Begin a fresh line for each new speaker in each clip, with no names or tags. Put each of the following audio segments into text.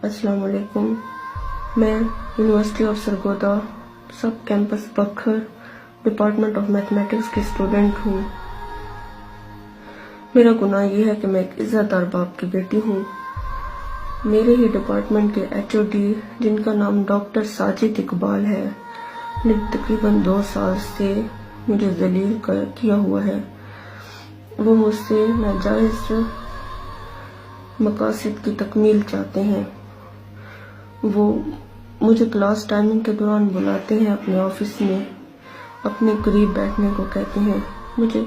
अस्सलाम वालेकुम। मैं यूनिवर्सिटी ऑफ सरगोदा सब कैंपस बखर डिपार्टमेंट ऑफ मैथमेटिक्स की स्टूडेंट हूँ। मेरा गुनाह यह है कि मैं एक इज्जतदार बाप की बेटी हूँ। मेरे ही डिपार्टमेंट के HOD जिनका नाम डॉक्टर साजिद इकबाल है ने तकरीबन 2 साल से मुझे जलील किया हुआ है। वो मुझसे नाजायज मकासद की तकमील चाहते हैं। वो मुझे क्लास टाइमिंग के दौरान बुलाते हैं अपने ऑफिस में, अपने करीब बैठने को कहते हैं, मुझे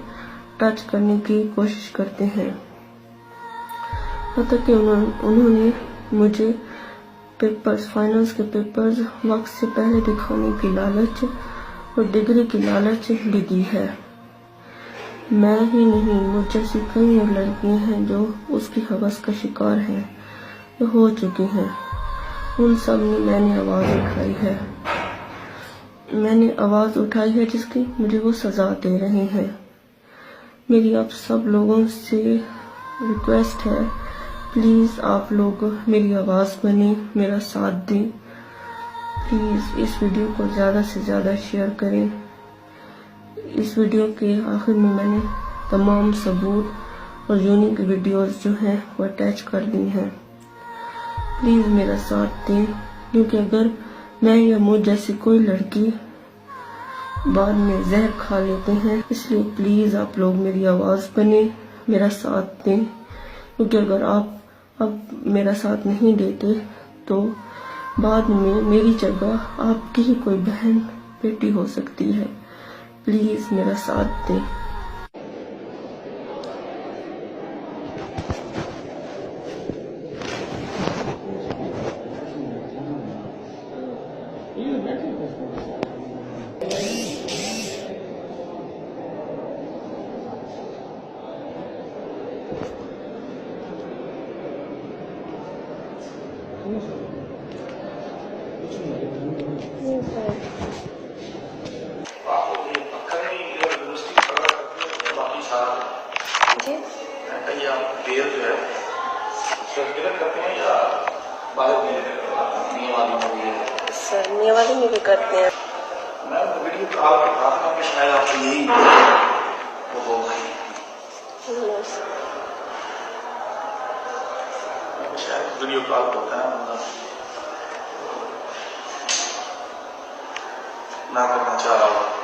टच करने की कोशिश करते हैं। हत्ता कि उन्होंने मुझे पेपर्स, फाइनल्स के पेपर्स वक्त से पहले दिखाने की लालच और डिग्री की लालच भी दी है। मैं ही नहीं, मुझ जैसी कई और लड़कियां हैं जो उसकी हवस का शिकार हैं, जो हो चुकी हैं। उन सब ने मैंने आवाज उठाई है जिसकी मुझे वो सजा दे रहे हैं। मेरी आप सब लोगों से रिक्वेस्ट है, प्लीज आप लोग मेरी आवाज बने, मेरा साथ दें। प्लीज इस वीडियो को ज्यादा से ज्यादा शेयर करें। इस वीडियो के आखिर में मैंने तमाम सबूत और यूनिक वीडियोस जो हैं वो अटैच कर दी हैं। प्लीज मेरा साथ दें, क्योंकि अगर मैं या मुझ जैसी कोई लड़की बाद में जहर खा लेते हैं, इसलिए प्लीज आप लोग मेरी आवाज बने, मेरा साथ दें। क्योंकि अगर आप अब मेरा साथ नहीं देते तो बाद में मेरी जगह आपकी ही कोई बहन बेटी हो सकती है। प्लीज मेरा साथ दें।
देर जो है करते हैं या
सर नियवाली में भी करते हैं।
मैं वीडियो कॉल पे बात करके शायद आपको यही वो शायद वीडियो कॉल होता है ना करना चाह रहा हूँ।